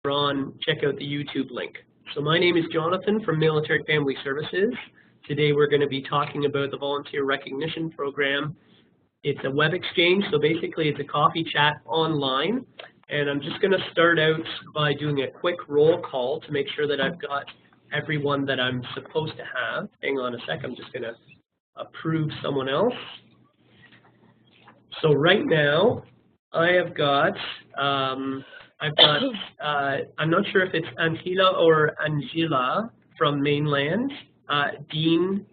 on, check out the YouTube link. So my name is Jonathan from Military Family Services. Today we're going to be talking about the Volunteer Recognition Program. It's a web exchange, so basically it's a coffee chat online. And I'm just going to start out by doing a quick roll call to make sure that I've got everyone that I'm supposed to have. Hang on a sec, I'm just going to approve someone else. So right now, I have got, I'm not sure if it's Angela or Angela from mainland, Dean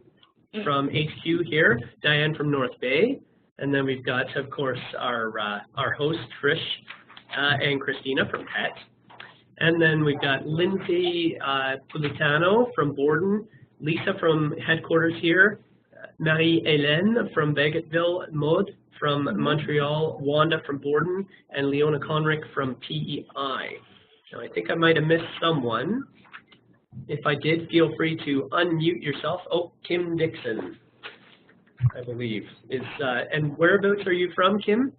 from HQ here, Diane from North Bay, and then we've got, of course, our host, Trish, and Christina from PET. And then we've got Lindsay Pulitano from Borden, Lisa from headquarters here, Marie-Hélène from Bagotville, Maud from Montreal, Wanda from Borden, and Leona Conrick from PEI. Now, I think I might have missed someone. If I did, feel free to unmute yourself. Oh, Kim Dixon, I believe. And whereabouts are you from, Kim?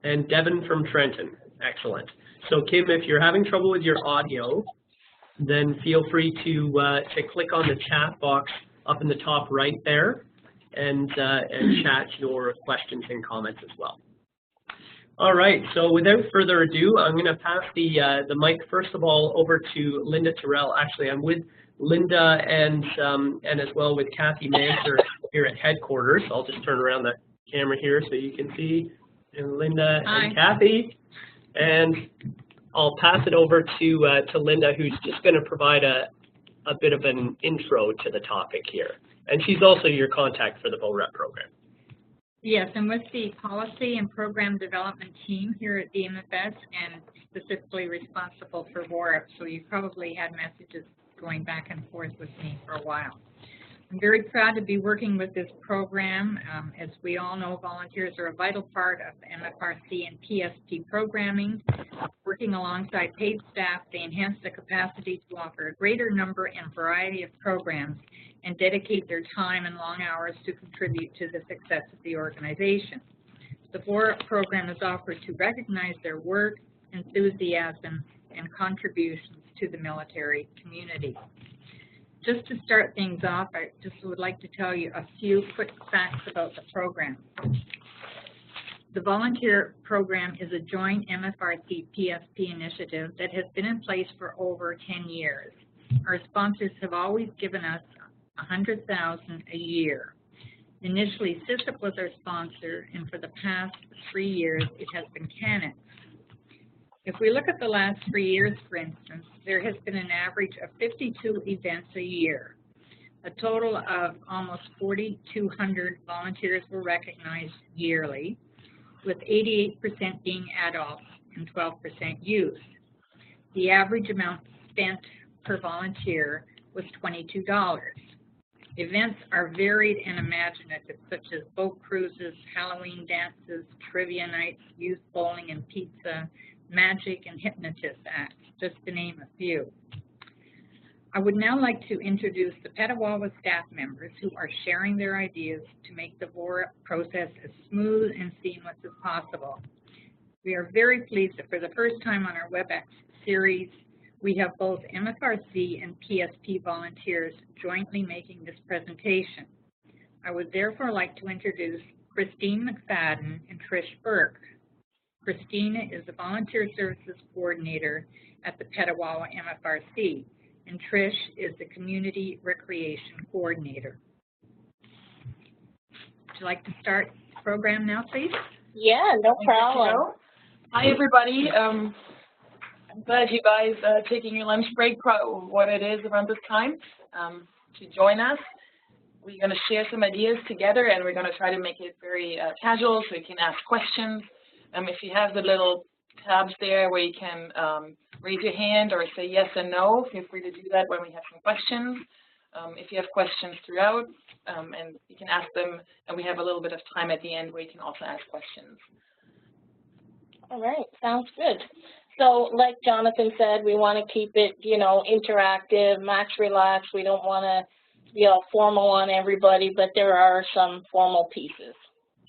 And Devin from Trenton. Excellent. So, Kim, if you're having trouble with your audio, then feel free to click on the chat box up in the top right there and chat your questions and comments as well. All right, so without further ado, I'm going to pass the mic first of all over to Linda Terrell. Actually, I'm with Linda and as well with Kathy Manser here at headquarters. I'll just turn around the camera here so you can see Linda and Kathy. And I'll pass it over to Linda, who's just going to provide a bit of an intro to the topic here. And she's also your contact for the VOREP program. Yes, I'm with the Policy and Program Development team here at the MFS and specifically responsible for VOREP. So you probably had messages going back and forth with me for a while. I'm very proud to be working with this program. As we all know, volunteers are a vital part of MFRC and PSP programming. Working alongside paid staff, they enhance the capacity to offer a greater number and variety of programs and dedicate their time and long hours to contribute to the success of the organization. The VOREP program is offered to recognize their work, enthusiasm, and contributions to the military community. Just to start things off, I just would like to tell you a few quick facts about the program. The volunteer program is a joint MFRC-PSP initiative that has been in place for over 10 years. Our sponsors have always given us $100,000 a year. Initially, CISIP was our sponsor, and for the past 3 years, it has been CANIX. If we look at the last 3 years, for instance, there has been an average of 52 events a year. A total of almost 4,200 volunteers were recognized yearly, with 88% being adults and 12% youth. The average amount spent per volunteer was $22. Events are varied and imaginative, such as boat cruises, Halloween dances, trivia nights, youth bowling and pizza, magic and hypnotist acts, just to name a few. I would now like to introduce the Petawawa staff members who are sharing their ideas to make the VOREP process as smooth and seamless as possible. We are very pleased that for the first time on our WebEx series, we have both MFRC and PSP volunteers jointly making this presentation. I would therefore like to introduce Christine McFadden and Trish Burke. Christina is the Volunteer Services Coordinator at the Petawawa MFRC, and Trish is the Community Recreation Coordinator. Would you like to start the program now, please? Yeah, no problem. Hi, everybody. I'm glad you guys are taking your lunch break, what it is around this time, to join us. We're going to share some ideas together, and we're going to try to make it very casual so you can ask questions. If you have the little tabs there where you can raise your hand or say yes and no, feel free to do that when we have some questions. If you have questions throughout, and you can ask them, and we have a little bit of time at the end where you can also ask questions. All right, sounds good. So like Jonathan said, we want to keep it, interactive, max relaxed. We don't want to be all formal on everybody, but there are some formal pieces.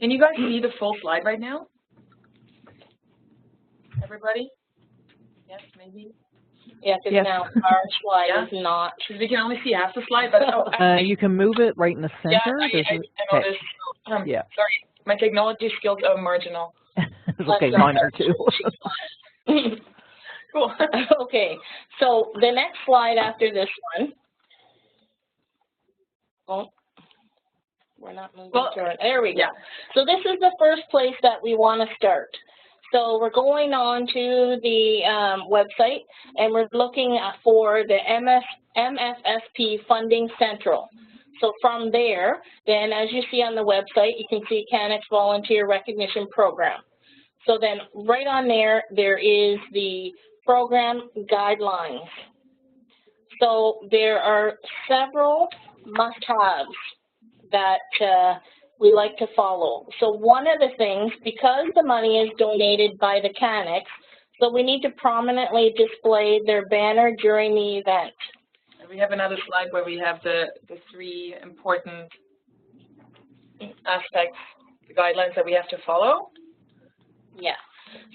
Can you guys see the full slide right now? Everybody? Yes, maybe? Yeah, because Yes. now our slide Yeah. is not. Because we can only see half the slide, but You can move it right in the yeah, center. I noticed. Yeah. Sorry, my technology skills are marginal. It's okay, mine are too. Cool. Okay, so the next slide after this one. Oh, we're not moving to it. There we go. Yeah. So this is the first place that we want to start. So we're going on to the website, and we're looking for the MFSP Funding Central. So from there, then as you see on the website, you can see CANX Volunteer Recognition Program. So then right on there, there is the program guidelines. So there are several must-haves that we like to follow. So one of the things, because the money is donated by the CANX, so we need to prominently display their banner during the event. And we have another slide where we have the three important aspects, the guidelines that we have to follow. Yeah.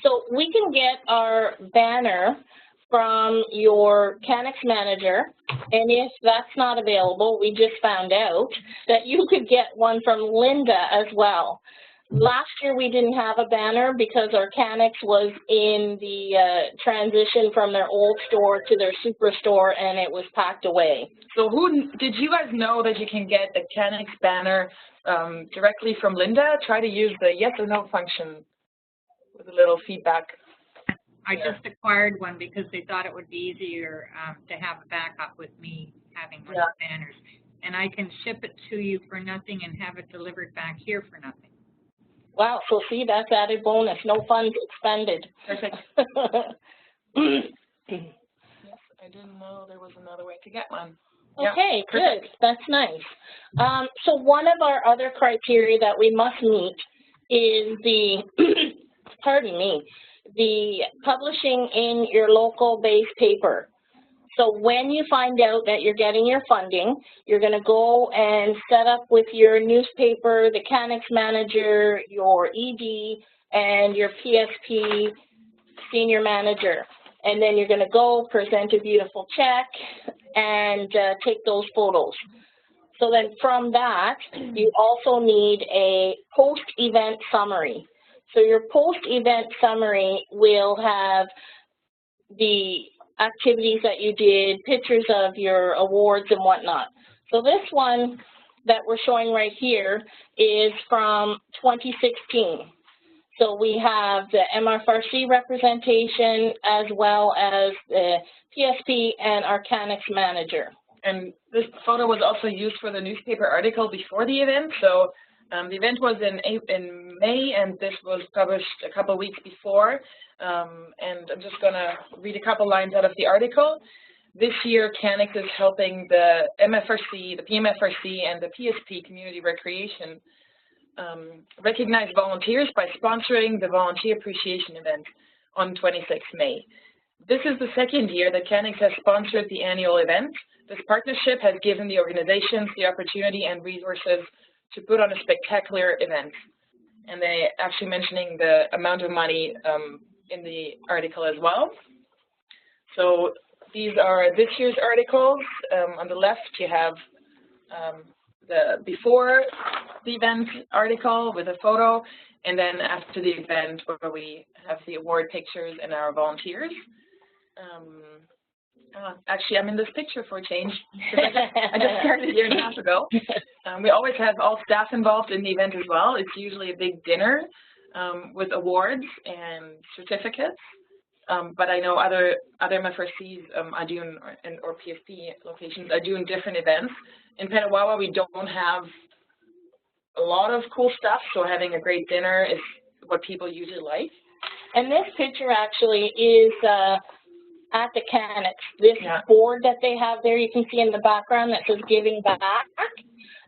So we can get our banner from your CANX manager, and if that's not available, we just found out that you could get one from Linda as well. Last year we didn't have a banner because our CANX was in the transition from their old store to their superstore, and it was packed away. So did you guys know that you can get the CANX banner directly from Linda? Try to use the yes or no function with a little feedback. I just acquired one because they thought it would be easier to have a backup with me having one of the banners. And I can ship it to you for nothing and have it delivered back here for nothing. Wow, so see, that's added bonus, no funds expended. Perfect. Yes, I didn't know there was another way to get one. Okay, yeah, good, that's nice. So one of our other criteria that we must meet is the, pardon me, the publishing in your local base paper. So when you find out that you're getting your funding, you're going to go and set up with your newspaper, the CANX manager, your ED, and your PSP senior manager. And then you're going to go present a beautiful check and take those photos. So then from that, you also need a post-event summary. So your post-event summary will have the activities that you did, pictures of your awards and whatnot. So this one that we're showing right here is from 2016. So we have the MFRC representation as well as the PSP and our CANX manager. And this photo was also used for the newspaper article before the event. So the event was in May, and this was published a couple of weeks before. And I'm just going to read a couple lines out of the article. This year, CANX is helping the MFRC, the PMFRC, and the PSP Community Recreation recognize volunteers by sponsoring the Volunteer Appreciation Event on 26 May. This is the second year that CANX has sponsored the annual event. This partnership has given the organizations the opportunity and resources to put on a spectacular event. And they actually mentioning the amount of money in the article as well. So these are this year's articles. On the left, you have the before the event article with a photo, and then after the event where we have the award pictures and our volunteers. Actually, I'm in this picture for a change. I just started a year and a half ago. We always have all staff involved in the event as well. It's usually a big dinner with awards and certificates. But I know other MFRCs are doing, or PSP locations are doing different events. In Petawawa, we don't have a lot of cool stuff, so having a great dinner is what people usually like. And this picture actually is at the CANX. This board that they have there, you can see in the background that says Giving Back.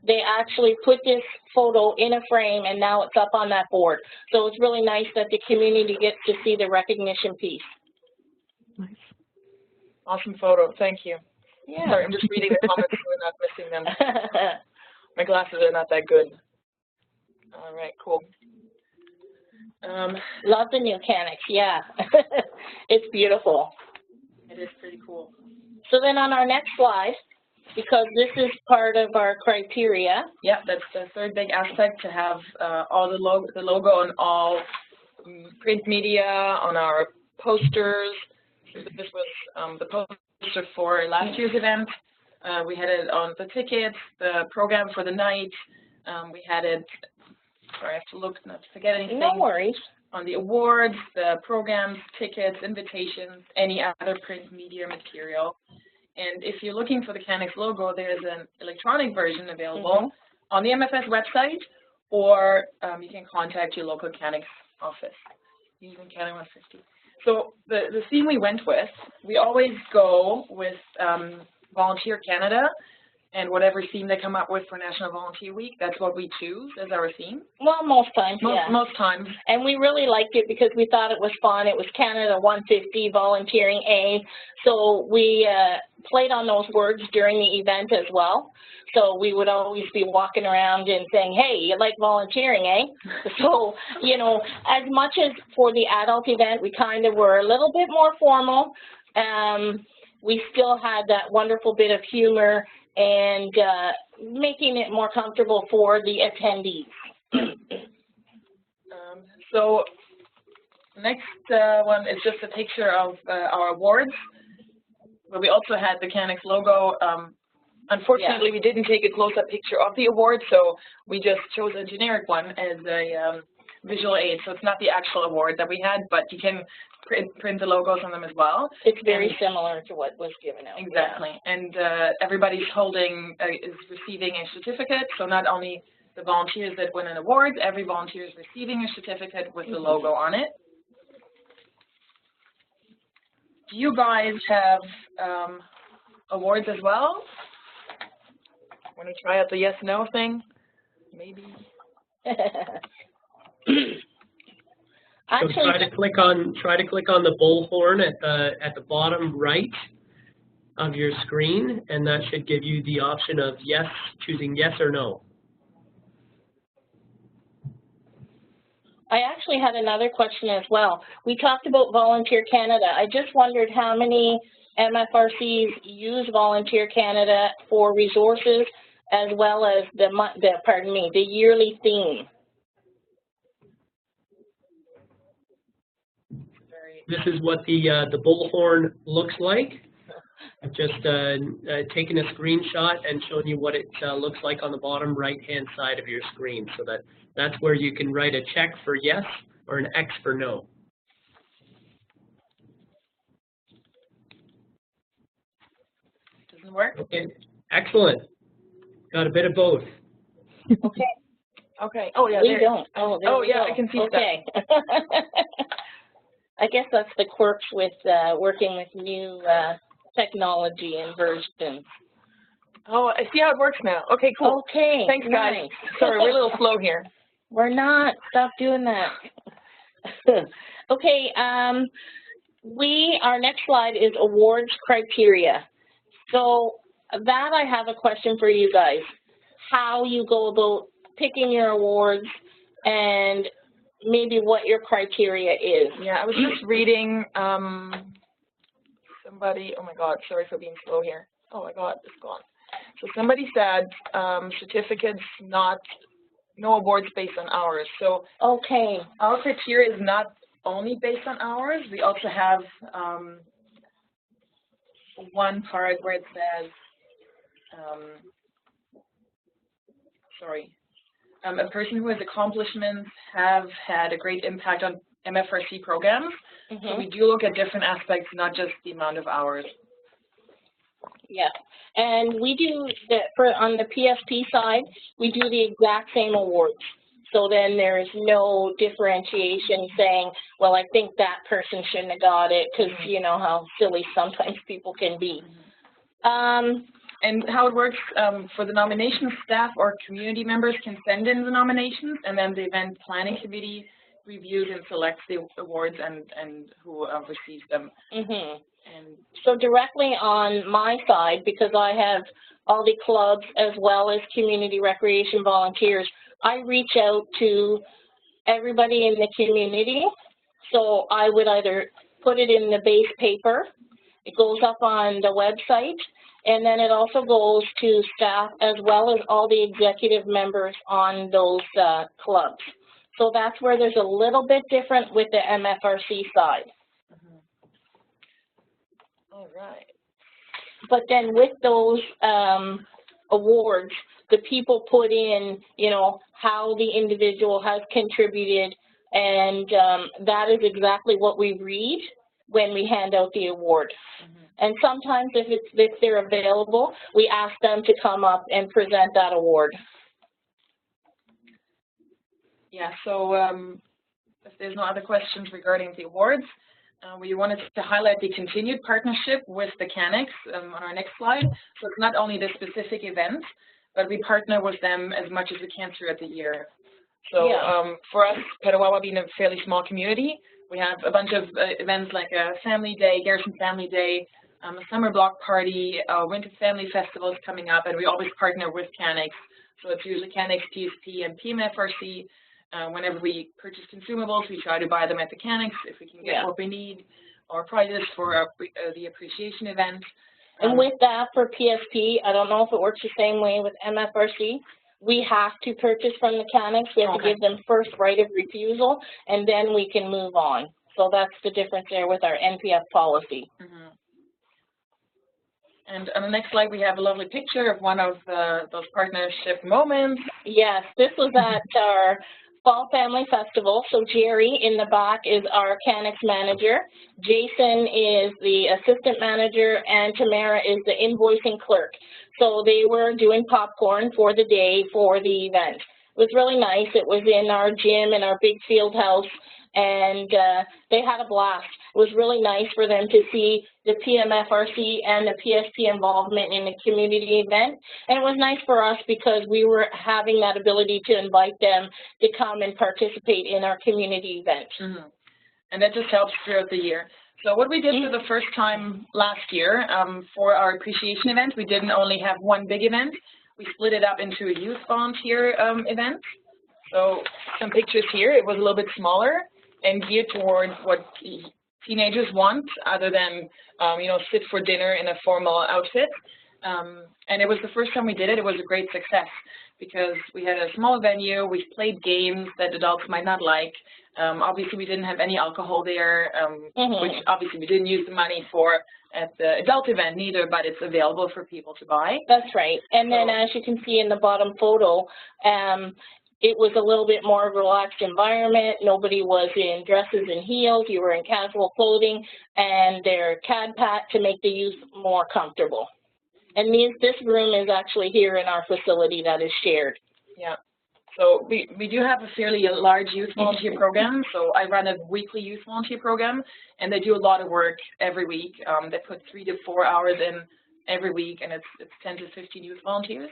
They actually put this photo in a frame, and now it's up on that board. So it's really nice that the community gets to see the recognition piece. Nice. Awesome photo. Thank you. Yeah. Sorry, I'm just reading the comments so we're not missing them. My glasses are not that good. All right, cool. Love the new Canix, yeah. It's beautiful. It is pretty cool. So then on our next slide, because this is part of our criteria. Yeah, that's the third big aspect, to have all the logo on all print media, on our posters. This was the poster for last year's event. We had it on the tickets, the program for the night. We had it, sorry, I have to look not to forget anything. No worries. On the awards, the programs, tickets, invitations, any other print media material. And if you're looking for the Canix logo, there's an electronic version available on the MFS website, or you can contact your local Canix office using Canix 150. So the theme we went with, we always go with Volunteer Canada, and whatever theme they come up with for National Volunteer Week, that's what we choose as our theme. Well, most times, yeah. Most times. And we really liked it because we thought it was fun. It was Canada 150, Volunteering A. So we played on those words during the event as well. So we would always be walking around and saying, hey, you like volunteering, eh? So, you know, as much as for the adult event, we kind of were a little bit more formal. We still had that wonderful bit of humor and making it more comfortable for the attendees. So next one is just a picture of our awards, but we also had the Canix logo. Unfortunately, we didn't take a close-up picture of the award, so we just chose a generic one as a visual aid. So it's not the actual award that we had, but you can print the logos on them as well. It's very similar to what was given out. Exactly. Yeah. And everybody's holding, is receiving a certificate. So not only the volunteers that win an award, every volunteer is receiving a certificate with the logo on it. Do you guys have awards as well? Want to try out the yes/no thing? Maybe. So try to click on the bullhorn at the bottom right of your screen, and that should give you the option of yes, choosing yes or no. I actually had another question as well. We talked about Volunteer Canada. I just wondered how many MFRCs use Volunteer Canada for resources as well as the yearly theme. This is what the bullhorn looks like. I've just taken a screenshot and shown you what it looks like on the bottom right-hand side of your screen. So that's where you can write a check for yes or an X for no. Doesn't work? Okay, excellent. Got a bit of both. Okay. Okay. Oh, yeah. We don't. Oh, yeah, I can see okay. That. I guess that's the quirks with working with new technology and versions. Oh, I see how it works now. Okay, cool. Okay. Thanks, guys. Nice. Sorry, we're a little slow here. We're not. Stop doing that. Okay. Our next slide is awards criteria. So that I have a question for you guys. How you go about picking your awards and maybe what your criteria is. Yeah, I was just reading somebody, oh my God, sorry for being slow here. Oh my God, it's gone. So somebody said certificates, no awards based on hours. So okay, our criteria is not only based on hours. We also have one part where it says, a person who has accomplishments have had a great impact on MFRC programs. So we do look at different aspects, not just the amount of hours. Yeah, and we do on the PSP side, we do the exact same awards. So then there's no differentiation saying, well, I think that person shouldn't have got it because you know how silly sometimes people can be. And how it works for the nominations, staff or community members can send in the nominations, and then the event planning committee reviews and selects the awards and who receives them. Mm-hmm. And so directly on my side, because I have all the clubs as well as community recreation volunteers, I reach out to everybody in the community. So I would either put it in the base paper, it goes up on the website, and then it also goes to staff as well as all the executive members on those clubs. So that's where there's a little bit different with the MFRC side. all right. But then with those awards, the people put in, you know, how the individual has contributed, and that is exactly what we read when we hand out the award. And sometimes if they're available, we ask them to come up and present that award. Yeah, so if there's no other questions regarding the awards, we wanted to highlight the continued partnership with the CanX on our next slide. So it's not only the specific event, but we partner with them as much as we can throughout the year. So Yeah. For us, Petawawa being a fairly small community, we have a bunch of events like a Family Day, Garrison Family Day, a Summer Block Party, Winter Family Festival is coming up, and we always partner with CanX. So it's usually CanX, PSP, and PMFRC. Whenever we purchase consumables, we try to buy them at the CanX if we can get what we need, or prizes for the appreciation event. And with that for PSP, I don't know if it works the same way with MFRC. We have to purchase from the CanX. We have to give them first right of refusal, and then we can move on. So that's the difference there with our NPF policy. And on the next slide, we have a lovely picture of one of those partnership moments. Yes, this was at our Fall Family Festival. So Jerry in the back is our CanX manager. Jason is the assistant manager, and Tamara is the invoicing clerk. So they were doing popcorn for the day for the event. It was really nice. It was in our gym in our big field house, and they had a blast. It was really nice for them to see the PMFRC and the PSP involvement in the community event. And it was nice for us because we were having that ability to invite them to come and participate in our community event. And that just helps throughout the year. So what we did for the first time last year for our appreciation event, we didn't only have one big event. We split it up into a youth volunteer event. So some pictures here. It was a little bit smaller and geared towards what teenagers want, other than you know, sit for dinner in a formal outfit. And it was the first time we did it. It was a great success because we had a small venue. We played games that adults might not like. Obviously, we didn't have any alcohol there, which obviously we didn't use the money for at the adult event neither, but it's available for people to buy. That's right. And then as you can see in the bottom photo, it was a little bit more of a relaxed environment. Nobody was in dresses and heels. You were in casual clothing and their CAD pack to make the youth more comfortable. And this room is actually here in our facility that is shared. Yeah. So we do have a fairly large youth volunteer program. So I run a weekly youth volunteer program, and they do a lot of work every week. They put 3 to 4 hours in every week, and it's 10 to 15 youth volunteers.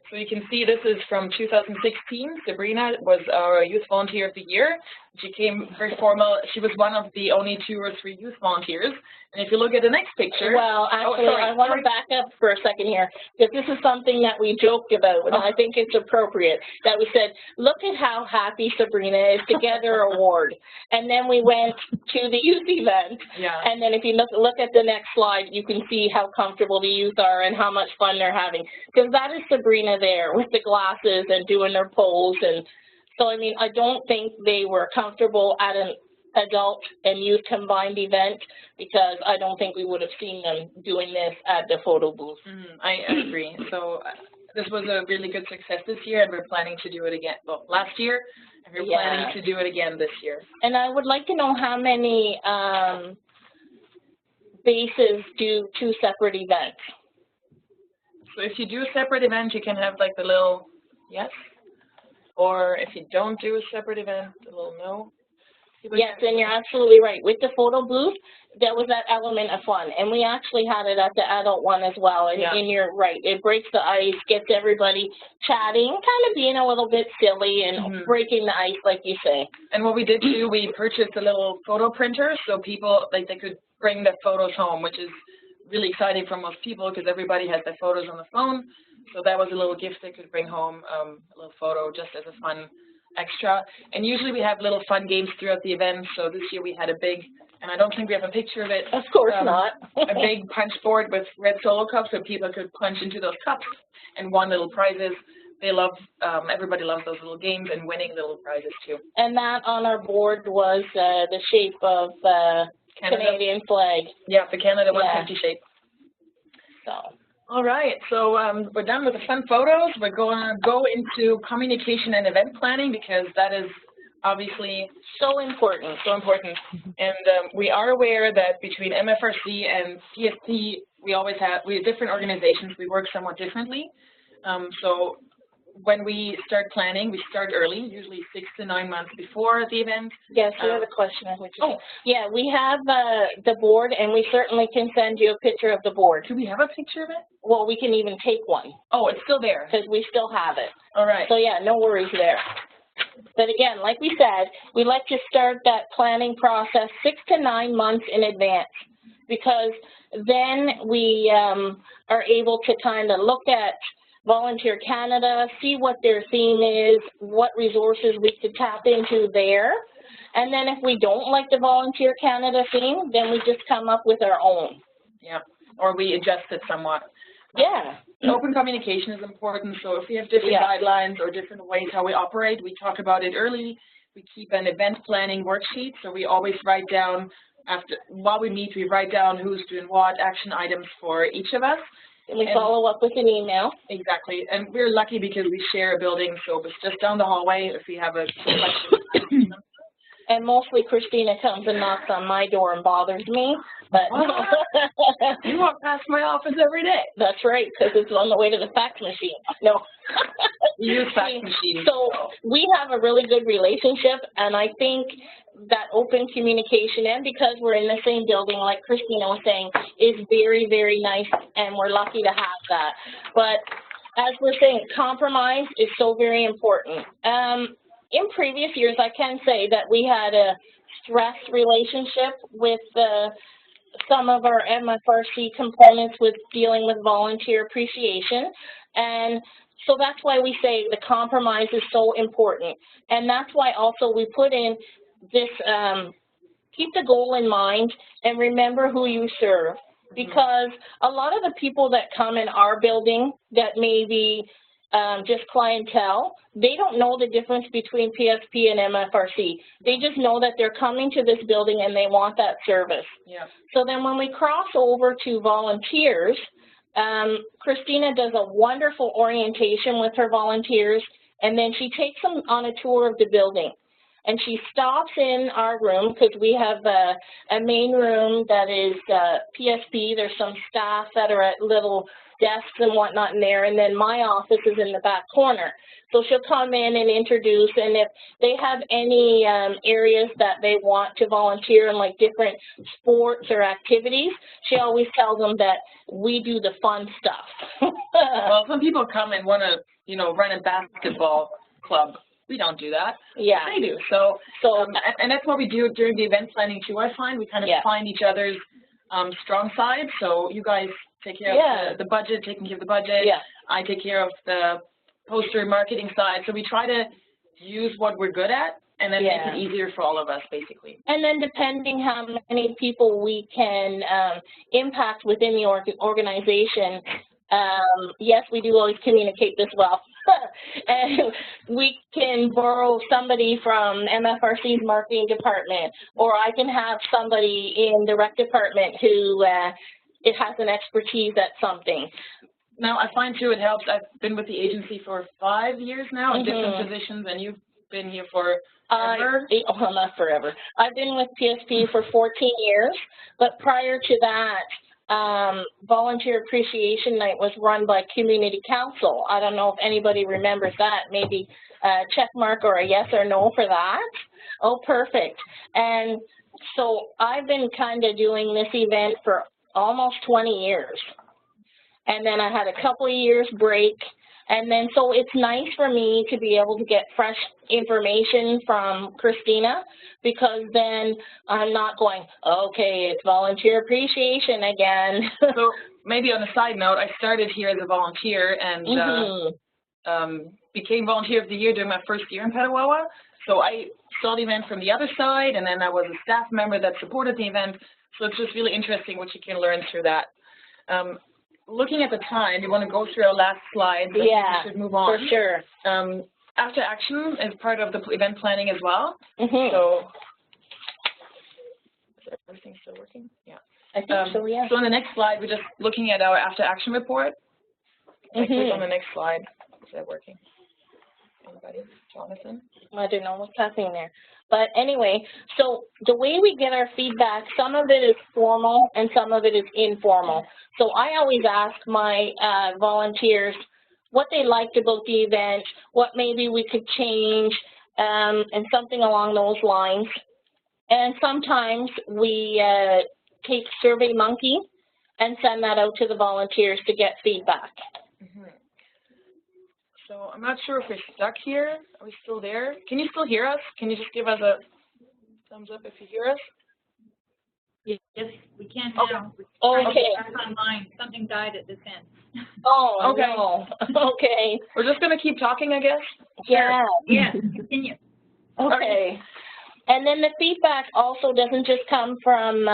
So you can see this is from 2016. Sabrina was our Youth Volunteer of the Year. She came very formal. She was one of the only 2 or 3 youth volunteers. And if you look at the next picture. Well, actually, I want to back up for a second here, because this is something that we joked about, and I think it's appropriate, that we said, look at how happy Sabrina is to get her award. And then we went to the youth event. Yeah. And then if you look at the next slide, you can see how comfortable the youth are and how much fun they're having. Because that is Sabrina there with the glasses and doing their pose. And so, I mean, I don't think they were comfortable at an adult and youth combined event, because I don't think we would have seen them doing this at the photo booth. I agree. So this was a really good success this year, and we're planning to do it again. Well, last year, and we're planning to do it again this year. And I would like to know how many bases do 2 separate events. So if you do a separate event, you can have like the little yes, or if you don't do a separate event, the little no. Yes, and you're absolutely right. With the photo booth, there was that element of fun, and we actually had it at the adult one as well. And, and you're right, it breaks the ice, gets everybody chatting, kind of being a little bit silly and breaking the ice, like you say. And what we did too, we purchased a little photo printer so people, like, they could bring their photos home, which is really exciting for most people because everybody has their photos on the phone. So that was a little gift they could bring home, a little photo just as a fun extra. And usually we have little fun games throughout the event. So this year we had a big, and I don't think we have a picture of it. Of course not. A big punch board with red Solo cups so people could punch into those cups and won little prizes. They love, everybody loves those little games and winning little prizes too. And that on our board was the shape of Canadian flag. Yeah, the Canada 150 shape. So. All right, so we're done with the fun photos. We're going to go into communication and event planning because that is obviously so important. So important. And we are aware that between MFRC and PSP, we have different organizations. We work somewhat differently. So when we start planning, we start early, usually 6 to 9 months before the event. Yes, we have a question. Yeah, we have the board, and we certainly can send you a picture of the board. Do we have a picture of it? Well, we can even take one. Oh, it's still there. Because we still have it. All right. So, yeah, no worries there. But again, like we said, we like to start that planning process 6 to 9 months in advance because then we are able to kind of look at Volunteer Canada, see what their theme is, what resources we could tap into there. And then if we don't like the Volunteer Canada theme, then we just come up with our own. Yeah, or we adjust it somewhat. Yeah. Open communication is important, so if we have different guidelines or different ways how we operate, we talk about it early. We keep an event planning worksheet, so we always write down, while we meet, we write down who's doing what, action items for each of us. And we follow up with an email. Exactly, and we're lucky because we share a building, so it's just down the hallway if we have a question. And mostly Christina comes and knocks on my door and bothers me. But you walk past my office every day. That's right, because it's on the way to the fax machine. No. We use fax machines. So we have a really good relationship, and I think that open communication, and because we're in the same building, like Christina was saying, is very, very nice, and we're lucky to have that. But as we're saying, compromise is so very important. In previous years, I can say that we had a stressed relationship with some of our MFRC components with dealing with volunteer appreciation. And so that's why we say the compromise is so important. And that's why also we put in this, keep the goal in mind and remember who you serve. Because a lot of the people that come in our building that may be just clientele, they don't know the difference between PSP and MFRC. They just know that they're coming to this building and they want that service. Yeah. So then when we cross over to volunteers, Christina does a wonderful orientation with her volunteers, and then she takes them on a tour of the building. And she stops in our room because we have a main room that is PSP. There's some staff that are at little desks and whatnot in there, and then my office is in the back corner. So she'll come in and introduce, and if they have any areas that they want to volunteer in, like different sports or activities, she always tells them that we do the fun stuff. Well, some people come and want to, run a basketball club. We don't do that. Yeah. They do. So and that's what we do during the event planning too, I find. We kind of find each other's strong side. So you guys take care of the budget, taking care of the budget. Yeah. I take care of the poster marketing side. So we try to use what we're good at and then make it easier for all of us, basically. And then depending how many people we can impact within the organization, yes, we do always communicate this well. And we can borrow somebody from MFRC's marketing department, or I can have somebody in the rec department who it has an expertise at something. Now, I find, too, it helps. I've been with the agency for 5 years now in different positions, and you've been here for forever? Oh, not forever. I've been with PSP for 14 years, but prior to that, Volunteer Appreciation Night was run by Community Council. I don't know if anybody remembers that. Maybe check mark or a yes or no for that? Oh, perfect. And so I've been kind of doing this event for almost 20 years. And then I had a couple of years break. And then so it's nice for me to be able to get fresh information from Christina, because then I'm not going, okay, it's volunteer appreciation again. So maybe on a side note, I started here as a volunteer and became volunteer of the year during my first year in Petawawa. So I saw the event from the other side, and then I was a staff member that supported the event. So it's just really interesting what you can learn through that. Looking at the time, you want to go through our last slide? Yeah, we should move on. For sure. After action is part of the event planning as well. So is everything still working? Yeah. I think so, yeah. So on the next slide, we're just looking at our after action report. I click on the next slide. Is that working? Anybody? Jonathan? I don't know what's happening there. But anyway, so the way we get our feedback, some of it is formal and some of it is informal. So I always ask my volunteers what they liked about the event, what maybe we could change, and something along those lines. And sometimes we take SurveyMonkey and send that out to the volunteers to get feedback. So I'm not sure if we're stuck here. Are we still there? Can you still hear us? Can you just give us a thumbs up if you hear us? Yes, we can now. Okay. Back online. Something died at this end. Oh, okay. No. Okay. We're just going to keep talking, I guess? Yeah. Yeah, continue. Okay. And then the feedback also doesn't just come from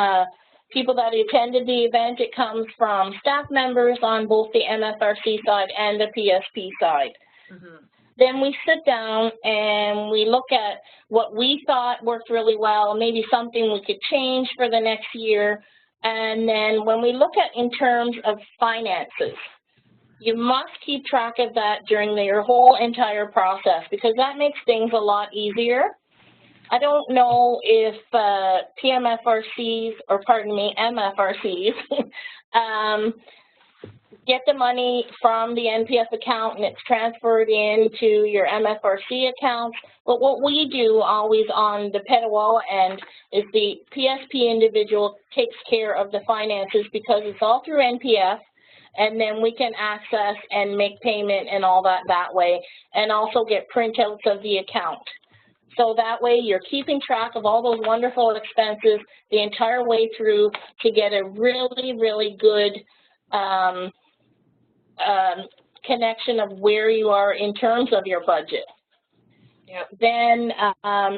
people that attended the event. It comes from staff members on both the MFRC side and the PSP side. Then we sit down and we look at what we thought worked really well, maybe something we could change for the next year. And then when we look at in terms of finances, you must keep track of that during your whole entire process, because that makes things a lot easier. I don't know if PMFRCs, or pardon me, MFRCs, get the money from the NPF account and it's transferred into your MFRC accounts. But what we do always on the Petawawa end is the PSP individual takes care of the finances, because it's all through NPF, and then we can access and make payment and all that way, and also get printouts of the account. So that way you're keeping track of all those wonderful expenses the entire way through to get a really, really good connection of where you are in terms of your budget. Yep. Then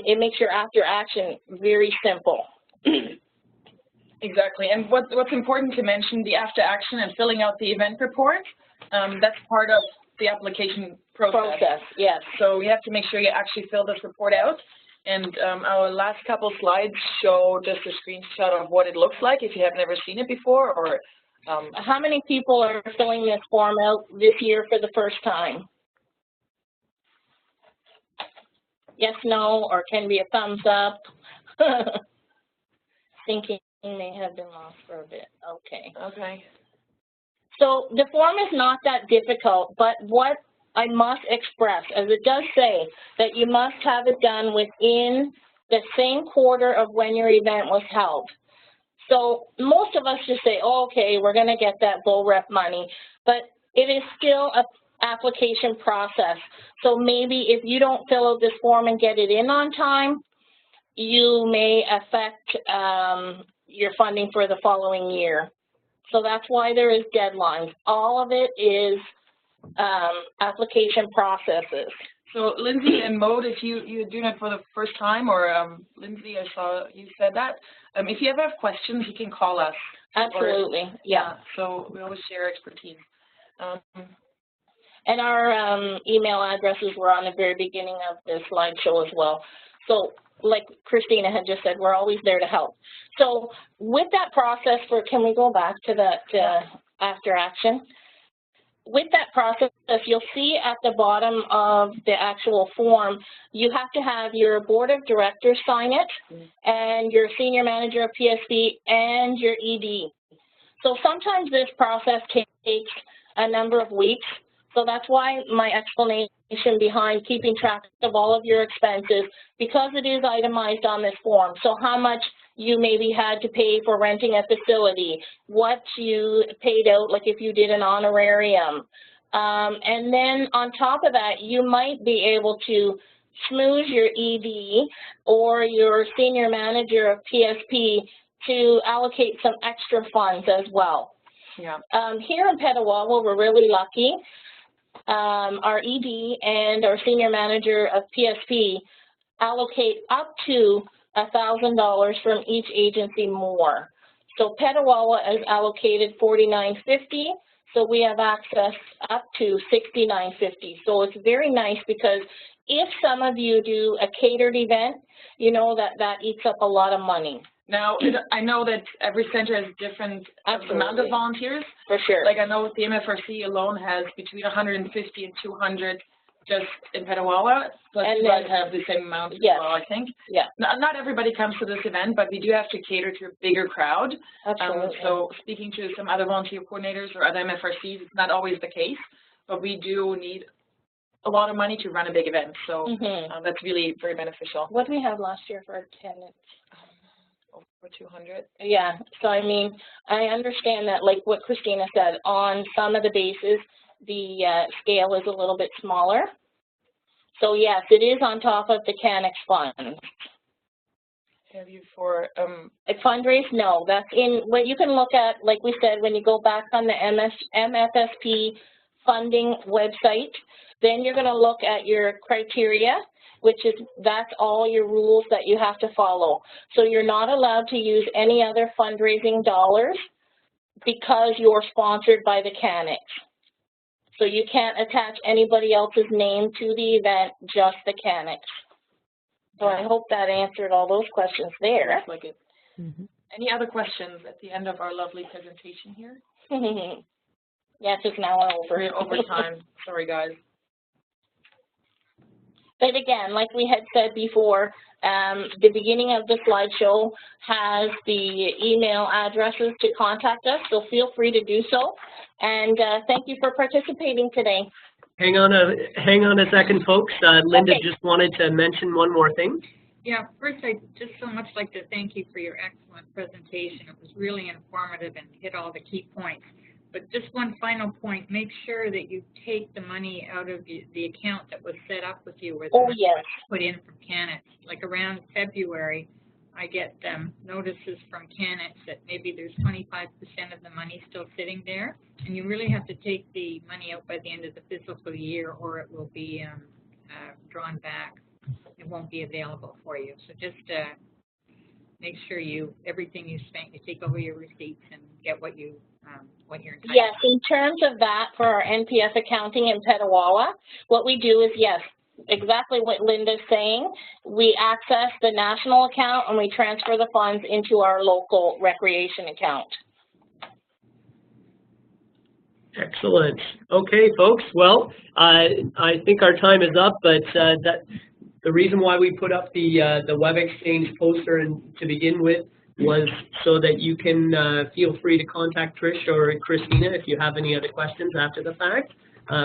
it makes your after action very simple. Exactly. And what's important to mention, the after action and filling out the event report, that's part of the application process. Yes. So you have to make sure you actually fill this report out. And our last couple slides show just a screenshot of what it looks like if you have never seen it before. Or how many people are filling this form out this year for the first time? Yes, no, or can be a thumbs up. Thinking they have been lost for a bit. Okay. Okay. So the form is not that difficult, but what I must express, as it does say, that you must have it done within the same quarter of when your event was held. So most of us just say, oh, okay, we're going to get that VOREP money, but it is still an application process. So maybe if you don't fill out this form and get it in on time, you may affect your funding for the following year. So that's why there is deadlines. All of it is application processes. So Lindsay and Maude, if you're doing it for the first time, or Lindsay, I saw you said that, if you ever have questions, you can call us. Absolutely, yeah. So we always share expertise. And our email addresses were on the very beginning of the slideshow as well. So like Christina had just said, we're always there to help. So with that process can we go back to that after action? With that process, you'll see at the bottom of the actual form, you have to have your board of directors sign it, and your senior manager of PSP, and your ED. So sometimes this process takes a number of weeks. So that's why my explanation behind keeping track of all of your expenses, because it is itemized on this form. So how much you maybe had to pay for renting a facility, what you paid out, like if you did an honorarium. And then on top of that, you might be able to smooth your ED or your senior manager of PSP to allocate some extra funds as well. Yeah. Here in Petawawa, we're really lucky. Our ED and our senior manager of PSP allocate up to $1,000 from each agency more. So Petawawa is allocated $49.50, so we have access up to $69.50. So it's very nice because if some of you do a catered event, you know that eats up a lot of money. Now, I know that every center has a different amount of volunteers. For sure. Like I know the MFRC alone has between 150 and 200 just in Petawawa, but you guys have the same amount as well, I think. Yeah. Not everybody comes to this event, but we do have to cater to a bigger crowd. Absolutely. So speaking to some other volunteer coordinators or other MFRCs, it's not always the case, but we do need a lot of money to run a big event. So that's really very beneficial. What did we have last year for attendance? Over 200. Yeah, so I mean, I understand that, like what Christina said, on some of the bases, the scale is a little bit smaller. So yes, it is on top of the CANX fund. Have you for a fundraise? No, that's in what you can look at. Like we said, when you go back on the MFSP funding website, then you're going to look at your criteria, which is that's all your rules that you have to follow. So you're not allowed to use any other fundraising dollars because you're sponsored by the CANX. So you can't attach anybody else's name to the event, just the CANX. So I hope that answered all those questions there. Looks like it. Any other questions at the end of our lovely presentation here? Yeah, it's now over. We're over time. Sorry, guys. But again, like we had said before, the beginning of the slideshow has the email addresses to contact us, so feel free to do so. And thank you for participating today. Hang on a second, folks. Linda just wanted to mention one more thing. Yeah, first I'd just so much like to thank you for your excellent presentation. It was really informative and hit all the key points. But just one final point, make sure that you take the money out of the account that was set up with you, where the money was put in from CANX. Like around February, I get notices from CANX that maybe there's 25% of the money still sitting there, and you really have to take the money out by the end of the fiscal year, or it will be drawn back. It won't be available for you. So just make sure everything you spent, you take over your receipts and get what you're entitled. Yes, in terms of that, for our NPF accounting in Petawawa, what we do is, yes, exactly what Linda's saying. We access the national account and we transfer the funds into our local recreation account. Excellent. Okay, folks. Well, I think our time is up, but the reason why we put up the Web Exchange poster to begin with was so that you can feel free to contact Trish or Christina if you have any other questions after the fact,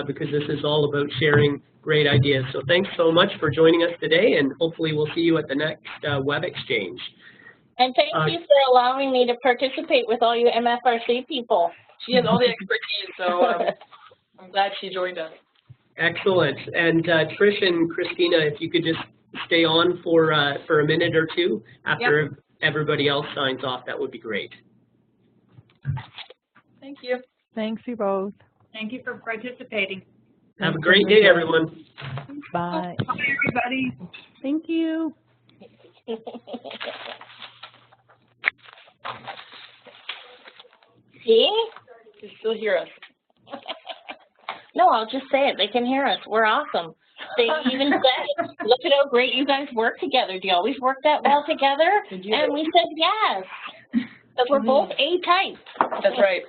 because this is all about sharing great ideas. So thanks so much for joining us today, and hopefully we'll see you at the next Web Exchange. And thank you for allowing me to participate with all you MFRC people. She has all the expertise, so I'm glad she joined us. Excellent. And Trish and Christina, if you could just stay on for a minute or two after everybody else signs off, that would be great. Thank you. Thanks, you both. Thank you for participating. Have a great day, everyone. Bye. Bye, everybody. Thank you. See? You still hear us. No, I'll just say it. They can hear us. We're awesome. They even said, look at how great you guys work together. Do you always work that well together? And we said yes. Because we're both A-type. That's right.